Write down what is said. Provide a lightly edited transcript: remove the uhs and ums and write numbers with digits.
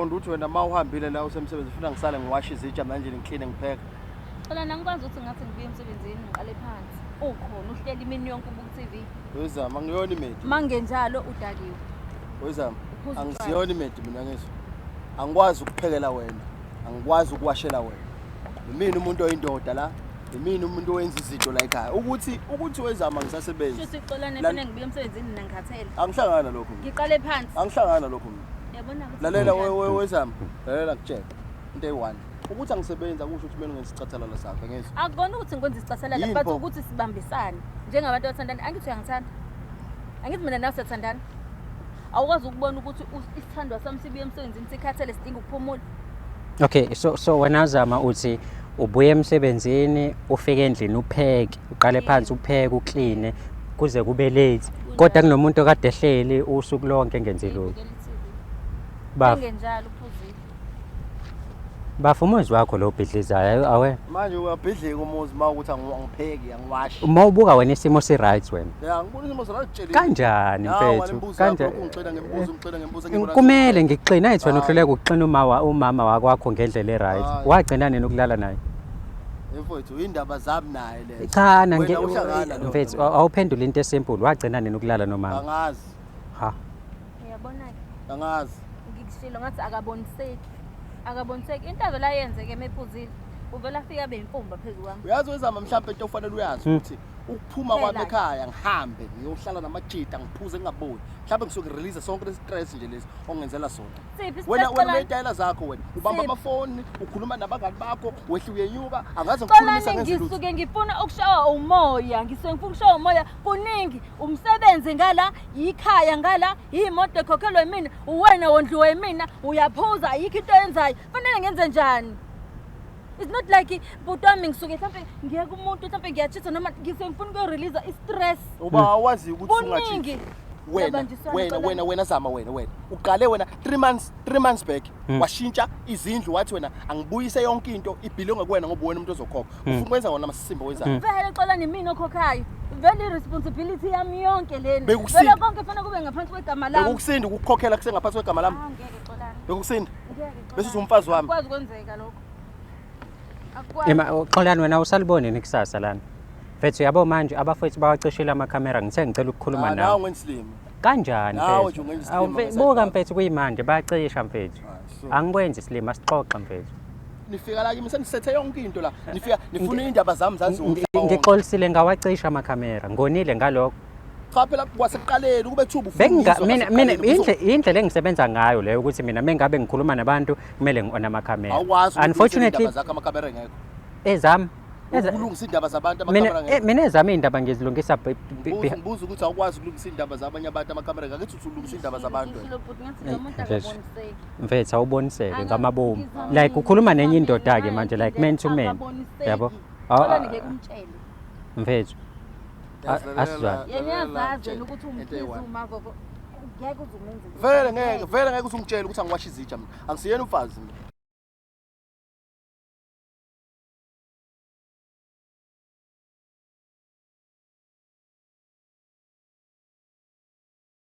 uqonda ukuthi wena uma uhambile la usemsebenzi ufuna ngisale ngiwashe izitsha manje ngiclean ngipheka. Phela nangikwazi ukuthi ngathi ngibuye emsebenzini ngiqale phansi. Ukhona uhleli imini yonke ubuka TV. Wezama ngiyona imedi. Mangenjalo udakiwe. Wezama angisiyona imedi mina ngizwe. Angikwazi ukuphekela wena. Angikwazi ukuwashela wena. Yimini umuntu oyindoda la. Yimini umuntu owenza izinto la ekhaya. Ukuthi wezama ngisasebenza. Shuthi ixolane fanele ngibuye emsebenzini nangikhathele. Angihlangana lokho. Ngiqale phansi. Angihlangana lokho mina. Yabona ukuthi lalela wezama. Lalela ngitshela. Into eyi-1. Ukuthi angisebenza kusho ukuthi mina ngenza isicathalala sakhe ngezwe. Akubona ukuthi ngikwenza isicathalala but ukuthi sibambisane njengabantu abathandana. Angithi uyangithanda. Angithi mina nawe siyathandana. Awukwazi ukubona ukuthi isithandwa sami sibuye emsebenzini sikhathele sidinga ukuphumula. Okay, so wena Zama uthi ubuye emsebenzini ufike endlini upheke, uqale phansi upheke, ukline kuze kube late. Kodwa kunomuntu okade ehleli usuku lonke engenzi lokho. Bangenjalo uphuzile. Bafumuzi wakho lo bhidlizayo awe. Manje uyabhidlika umuzi uma ukuthi angipheki angiwashi. Uma ubuka wena isimo si right wena. Ya ngibona isimo sona sitshela. Kanjani mfethu? Kanjani ungixela ngembuzo ngibona. Kumele ngixina ethi wena uhluleka ukuxina umama wakho ngendlela e-right. Wagcina nini ukulala naye? Mfethu indaba zami naye lezo. Cha mfethu awuphendula into esimple wagcina nini ukulala nomama? Angazi. Ha. Uyabona ke? Angazi. Ngikushilo ngathi akaboniseki. Akaboniseki into avela yenze ke ephuzile. Uvela afika abe imfumba phezulu kwami. Uyazi wezama mhlawumbe into ofanele uyazi ukuthi ukuphuma kwami ekhaya ngihambe ngiyohlala namajita ngiphuze ngingaboni. Mhlawumbe ngisuke release sonke lestress nje lesi ongenzela sona. Wena unetayela zakho wena. Ubamba amafoni, ukhuluma nabangani bakho, wehle uyenyuka, angaze ngikhulumisa ngezilutho. Ngisuke ngifuna ukushawa umoya, ngisuke ngifuna ukushawa umoya kuningi. Umsebenzi ngala, ikhaya ngala, imoto ekhokhelwe yimina, uwena wondliwe yimina, uyaphuza ayikho into yenzayo. Fanele ngenze njani? It's not like butwami ngisuke mhlawumbe ngiya kumuntu mhlawumbe ngiyachitha noma ngisuke ngifuna ukurelease istress. Uba awazi ukuthi ungathi wena Zama wena uqale wena 3 months back washintsha izindlu wathi wena angibuyise yonke into ibhilonge kuwena ngoba wena umuntu ozokhokha ufuna ukwenza wona amasimbo wenzani vele xola nemini okhokhayo vele responsibility yami yonke lena vele konke kufanele kube ngaphansi kwegama lami bekukusinda ukukhokhela kusengaphansi kwegama lami ngeke xolana bekukusinda bese umfazi wami akwazi kwenzeka lokho Xolani wena usalibone nikusasa lana. Mfethu yabo manje abafethu bawacishela amakhamera ngithe ngicela ukukhuluma nawe. Nawe ngensilimo. Kanjani mfethu? Buka mfethu kuyimanje bayacisha mfethu. Angikwenzi isilima sixoxa mfethu. Nifika la kimi senisethe yonke into la. Nifuna indaba zami zaziwe. Ngixolisile ngawacisha amakhamera. Ngonile ngalokho. Cha phela kwasekuqaleni kube thuba mina indlela engisebenza ngayo leyo ukuthi mina mengabe ngikhuluma nabantu kumele ngona amakhamera. Unfortunately amakhamera ngekho. Ezami ukulungisa indaba zabantu amakhamera ngekho. Mina ezami indaba ngizilungisa ngibuza ukuthi awukwazi ukulungisa indaba zabanye abantu amakhamera ngakithi uthi ulungisa indaba zabantu. Mfethu awuboniseke ngamabomu. Like ukhuluma nenye indoda ke manje like man to man. Yabo? Mfethu asizwa yenyazazi ukuthi umphezuma gogo ngeke uzumenze vele ngeke ukuthi ungitshele ukuthi angiwashi izitsha mina angisiyena umfazi mina